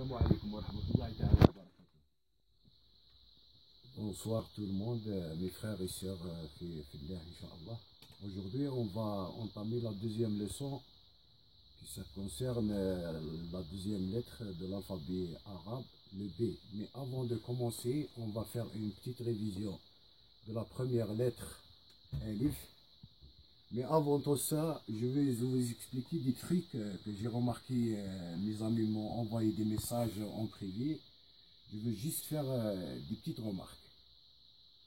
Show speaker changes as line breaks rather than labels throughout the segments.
Assalamu alaikum wa rahmatullahi ta'ala wa barakatuh.
Bonsoir tout le monde, mes frères et sœurs, fillah, Inch'Allah. Aujourd'hui, on va entamer la deuxième leçon qui ça concerne la deuxième lettre de l'alphabet arabe, le B. Mais avant de commencer, on va faire une petite révision de la première lettre, Alif. Mais avant tout ça, je vais vous expliquer des trucs que j'ai remarqué. Mes amis m'ont envoyé des messages en privé. Je veux juste faire des petites remarques.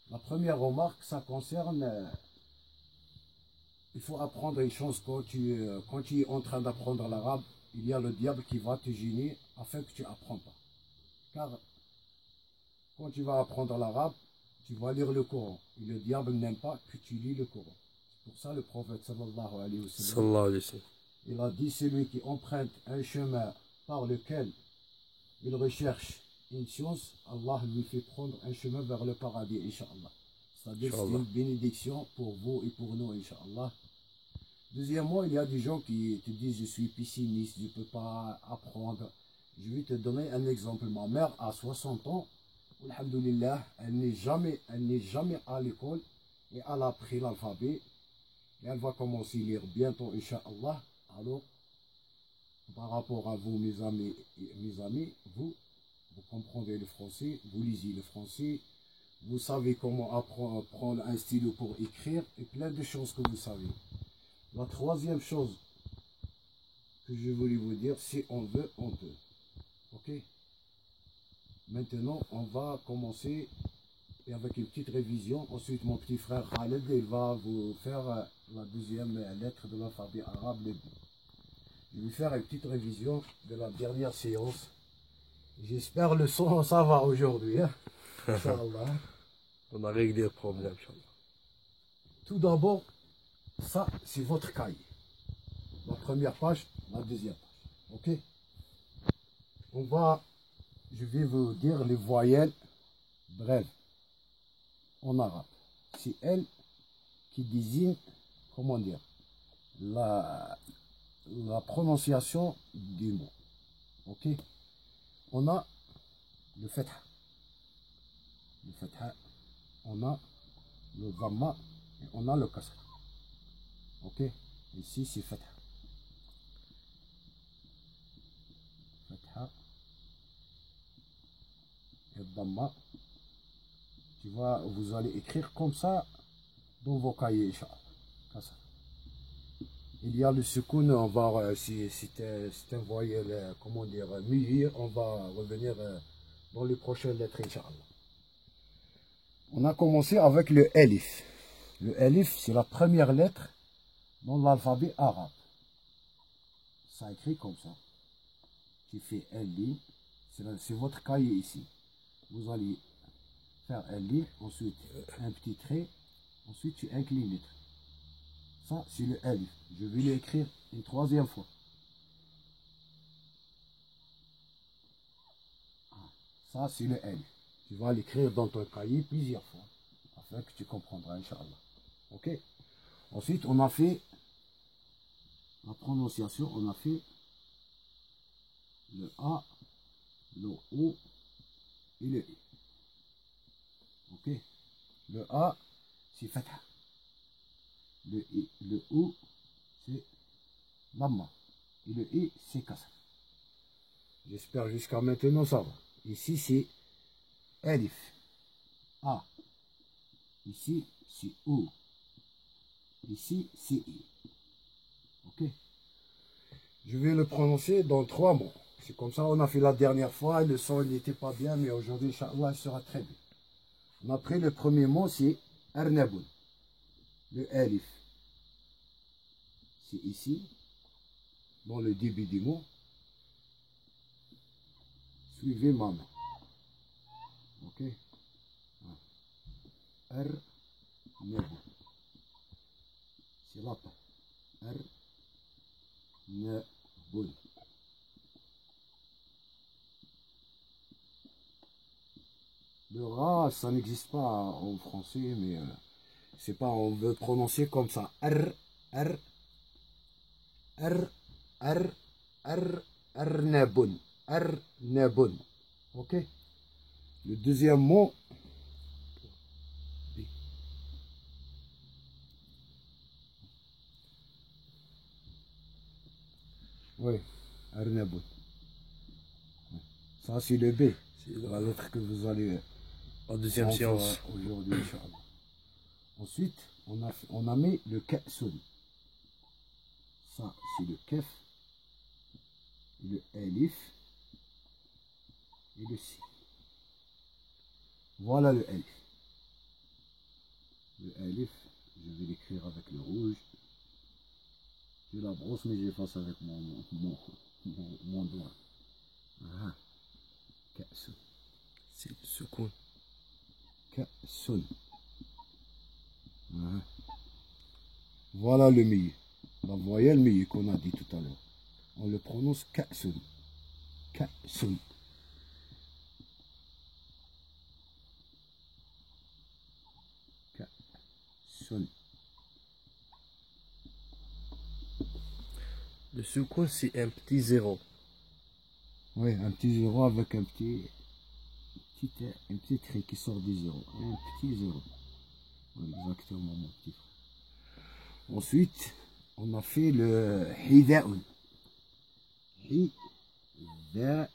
La première remarque, ça concerne, il faut apprendre une chose quand tu es en train d'apprendre l'arabe, il y a le diable qui va te gêner afin que tu n'apprennes pas. Car quand tu vas apprendre l'arabe, tu vas lire le Coran. Et le diable n'aime pas que tu lis le Coran. C'est pour ça le prophète sallallahu alayhi wa sallam, il a dit celui qui emprunte un chemin par lequel il recherche une science, Allah lui fait prendre un chemin vers le paradis, Inch'Allah. C'est-à-dire c'est une bénédiction pour vous et pour nous, Inch'Allah. Deuxièmement, il y a des gens qui te disent je suis pessimiste, je ne peux pas apprendre. Je vais te donner un exemple. Ma mère a 60 ans, alhamdoulilah, elle n'est jamais à l'école et elle a appris l'alphabet. Et elle va commencer à lire bientôt, Inch'Allah. Alors, par rapport à vous, mes amis, vous comprenez le français, vous lisez le français, vous savez comment prendre un stylo pour écrire et plein de choses que vous savez. La troisième chose que je voulais vous dire, si on veut, on peut. Ok? Maintenant, on va commencer avec une petite révision. Ensuite, mon petit frère Khaled, il va vous faire la deuxième lettre de l'alphabet arabe, le B. Je vais faire une petite révision de la dernière séance. J'espère le son, ça va aujourd'hui. Hein? Inch'Allah.
On a réglé le problème.
Tout d'abord, ça, c'est votre cahier. La première page, la deuxième page. Ok? Je vais vous dire les voyelles brèves en arabe. C'est elle qui désigne, comment dire, la prononciation du mot. Ok? On a le fatha. Le fatha. On a le dhamma et on a le kasra. Ok? Ici c'est fatha. Fatha et dhamma. Vous allez écrire comme ça dans vos cahiers, Inch'Allah. Il y a le sukoun, on va, c'est un voyelle, comment dire, muet, on va revenir dans les prochaines lettres, Inch'Allah. On a commencé avec le Alif. Le Alif, c'est la première lettre dans l'alphabet arabe. Ça écrit comme ça. Tu fais Alif, c'est votre cahier ici. Vous allez faire Alif, ensuite un petit trait, ensuite tu inclines les traits. Ça, c'est le Alif. Je vais l'écrire une troisième fois. Ça, c'est le Alif. Tu vas l'écrire dans ton cahier plusieurs fois, afin que tu comprendras, Inch'Allah. Ok? Ensuite, on a fait la prononciation, on a fait le A, le O et le I. Ok? Le A, c'est Fatha. Le O, c'est Dhamma. Et le I, c'est Kasra. J'espère jusqu'à maintenant ça va. Ici, c'est Alif. A. Ici, c'est O. Ici, c'est I. Ok? Je vais le prononcer dans 3 mots. C'est comme ça, on a fait la dernière fois. Le son n'était pas bien, mais aujourd'hui, Inch'Allah, il sera très bien. Après, le premier mot, c'est Arnaboun. Le Alif. C'est ici, dans le début du mot. Suivez ma main. Ok? Arnaboun. C'est la fin. Arnaboun. Le Ra, ça n'existe pas en français, mais c'est pas, on veut prononcer comme ça. Arnaboun. Arnabun. Ok? Le deuxième mot, oui, Arnabun. Ça, c'est le B.
C'est
La lettre que vous allez
en deuxième
prendre
séance.
aujourd'hui, Inch'Allah. Ensuite, on a mis le Ka'sun. Ça, c'est le Kef, le Alif et le Si. Voilà le Alif. Le Alif, je vais l'écrire avec le rouge. Je la brosse, mais j'efface avec mon doigt. Ah, Ka'sun.
C'est le soukoun.
Ka'sun. Ah. Voilà le mi. La voyelle mi qu'on a dit tout à l'heure. On le prononce Ka'sun. Ka'sun. Ka'sun.
Le soukoun, c'est un petit zéro.
Oui, un petit zéro avec un petit trait qui sort du zéro. Un petit zéro. Oui, exactement, mon petit frère. Ensuite, on a fait le Hida'un. Hida'un.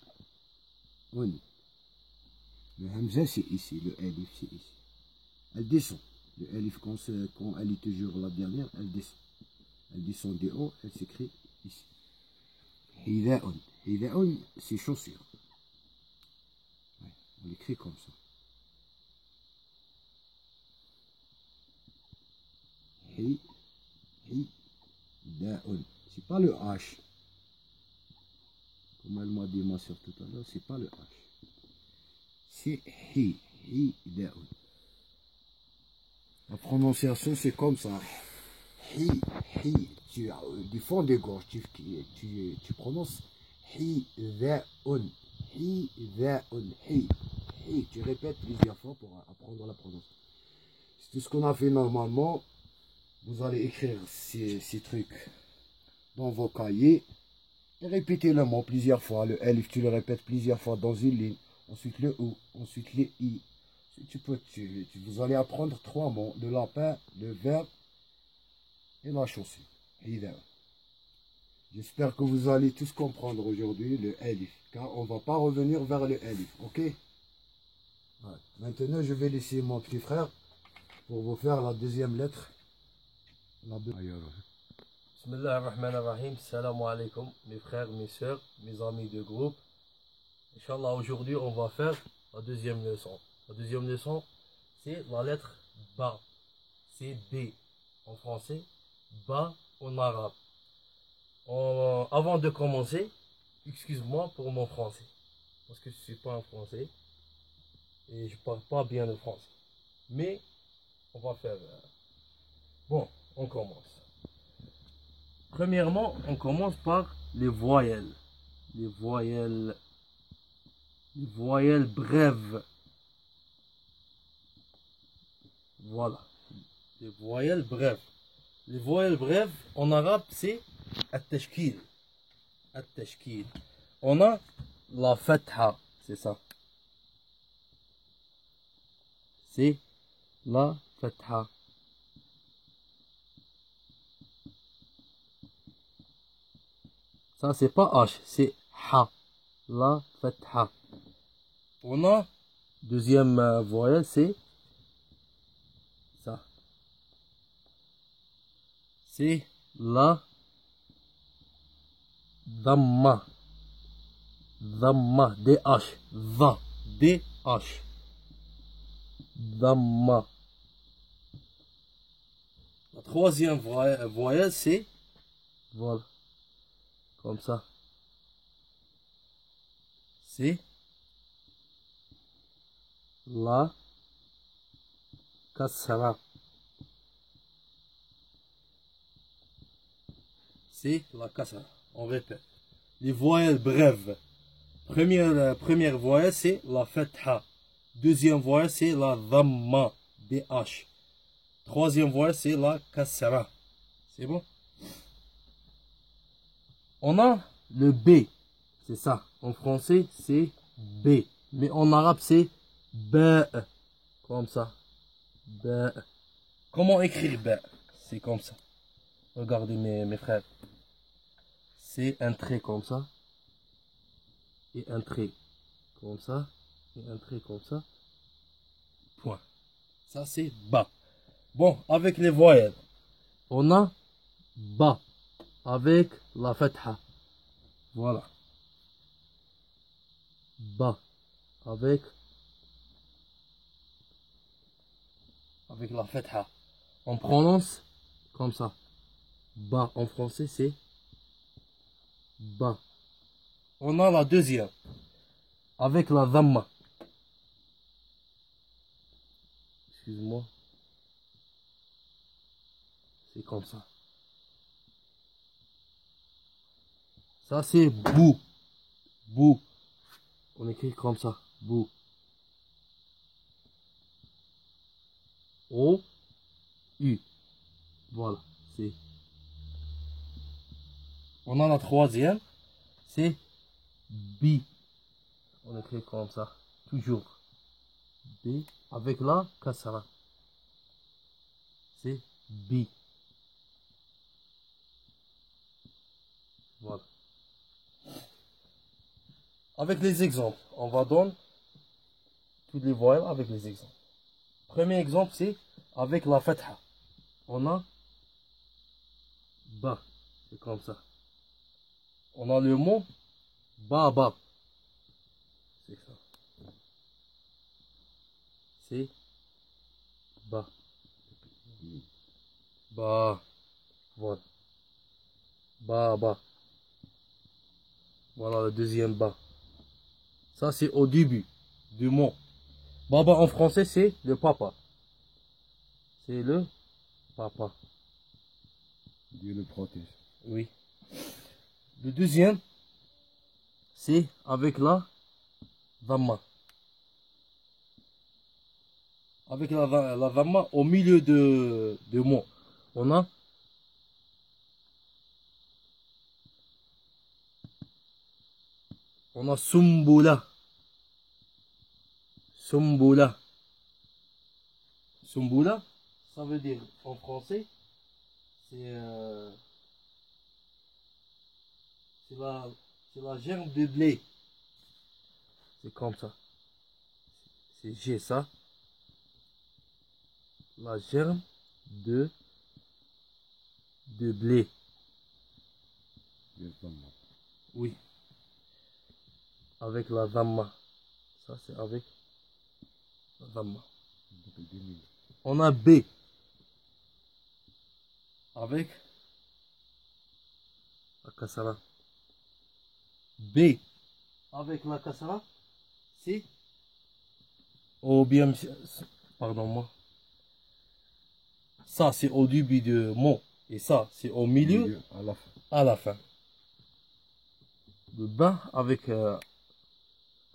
Le Hamza, c'est ici. Le Alif, c'est ici. Elle descend. Le Alif, quand elle est toujours la dernière, elle descend. Elle descend du haut, elle s'écrit ici. Hida'un. Hida'un, c'est chaussure. Ouais, on l'écrit comme ça. Hida'un. C'est pas le H. Comme elle m'a dit ma soeur tout à l'heure, c'est pas le H. C'est Hida'un. La prononciation, c'est comme ça. Du fond des gorges, tu prononces Hida'un. Hida'un. Tu répètes plusieurs fois pour apprendre la prononciation. C'est tout ce qu'on a fait normalement. Vous allez écrire ces trucs dans vos cahiers et répétez le mot plusieurs fois. Le Alif, tu le répètes plusieurs fois dans une ligne. Ensuite le OU, ensuite les I. Vous allez apprendre 3 mots, le lapin, le verbe et la chaussure. J'espère que vous allez tous comprendre aujourd'hui le Alif, car on ne va pas revenir vers le Alif, ok? Ouais. Maintenant, je vais laisser mon petit frère pour vous faire la deuxième lettre.
Bismillah ar-Rahman ar-Rahim. Salam alaikum, mes frères, mes soeurs, mes amis de groupe. Inch'Allah, aujourd'hui, on va faire la deuxième leçon. La deuxième leçon, c'est la lettre Ba. C'est B en français, Ba en arabe. Avant de commencer, excuse-moi pour mon français, parce que je ne suis pas un français et je ne parle pas bien le français. Mais on va faire... Bon, on commence. Premièrement, on commence par les voyelles. Les voyelles brèves. Voilà. Les voyelles brèves. Les voyelles brèves, en arabe, c'est at-tashkil. At-tashkil. On a la fatha, c'est ça. C'est la fatha. Ça, c'est pas H, c'est Ha. La fatha. On a deuxième voyelle, c'est ça. C'est la dhamma. Dhamma. D-H. Va. D-H. Dhamma. La troisième voyelle, c'est voilà. Comme ça. C'est la kasra. C'est la kasra. On répète. Les voyelles brèves. Première voyelle, c'est la fatha. Deuxième voyelle, c'est la dhamma. D-H. Troisième voyelle, c'est la kasra. C'est bon? On a le B. C'est ça. En français, c'est B. Mais en arabe, c'est B. Comme ça. B. Comment écrire B? C'est comme ça. Regardez mes frères. C'est un trait comme ça. Et un trait comme ça. Et un trait comme ça. Point. Ça, c'est bas. Bon, avec les voyelles, on a bas avec la fatha. Voilà. Bas avec la fatha. On prononce comme ça. Bas en français, c'est bas. On a la deuxième avec la dhamma. Excuse-moi. C'est comme ça. Ça, c'est bou. Bou. On écrit comme ça. Bou. O. U. Voilà. C'est. On a la troisième. C'est bi. On écrit comme ça. Toujours. B. Avec la kasra. C'est bi. Voilà. Avec les exemples, on va donner toutes les voyelles avec les exemples. Premier exemple, c'est avec la fatha. On a ba, c'est comme ça. On a le mot baba. C'est ça. C'est ba. Ba. Voilà. Baba. Voilà le deuxième ba. Ça, c'est au début du mot. Baba en français, c'est le papa. C'est le papa.
Dieu le protège.
Oui. Le deuxième, c'est avec la dhamma. Avec la dhamma au milieu de mot. On a sumbula. Sumbula. Sumbula, ça veut dire en français, c'est la germe de blé. C'est comme ça. C'est G ça. La germe de blé. Oui. Avec la dhamma. Ça, c'est avec la dhamma. On a B. Avec la kasra. B. Avec la kasra, c'est... Oh bien, pardon-moi. Ça, c'est au début du mot. Et ça, c'est au milieu, à la fin. Le bas avec...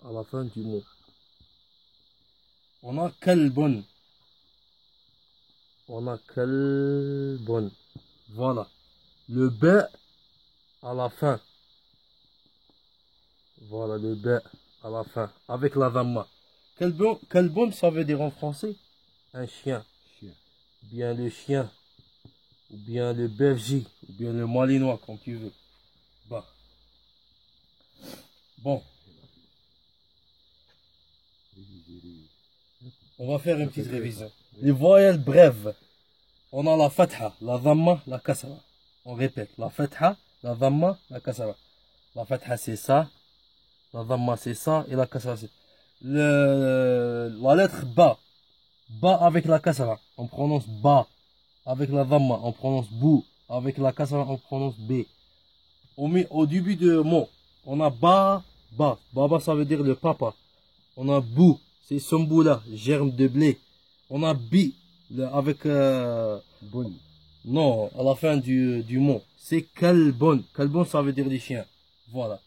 à la fin du mot. On a kalbon. On a kalbon. Voilà. Le B à la fin. Voilà le B à la fin. Avec la dhamma. Kalbon, ça veut dire en français un chien. Bien le chien. Ou bien le berger. Ou bien le malinois, comme tu veux. Bah. Bon. On va faire une petite révision. Les voyelles brèves. On a la fatha, la dhamma, la kasra. On répète. La fatha, la dhamma, la kasra. La fatha c'est ça. La dhamma c'est ça. Et la kasra c'est... La lettre ba. Ba avec la kasra. On prononce ba. Avec la dhamma, on prononce bou. Avec la kasra, on prononce b. Au début du mot, on a ba, ba. Baba ça veut dire le papa. On a bou. C'est Somboula, germe de blé. On a bi, avec...
Bon.
Non, à la fin du mot. C'est kalbon. Kalbon, ça veut dire les chiens. Voilà.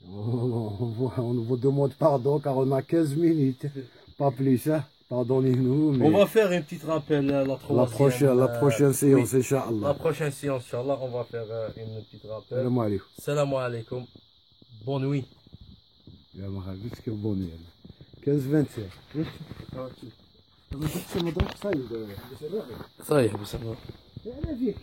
On vous demande pardon car on a 15 minutes. Pas plus, hein. Pardonnez-nous. Mais...
On va faire un petit rappel la
prochaine séance,
oui.
Inch'Allah.
La prochaine séance, Inch'Allah, on va faire une petite rappel.
Salam alaikum.
Salam alaikum. Bonne nuit.
يا ما خرجتش كربوني انا 15 25 طب ما تحكي مضروب صايد
صحيح بس
انا فيك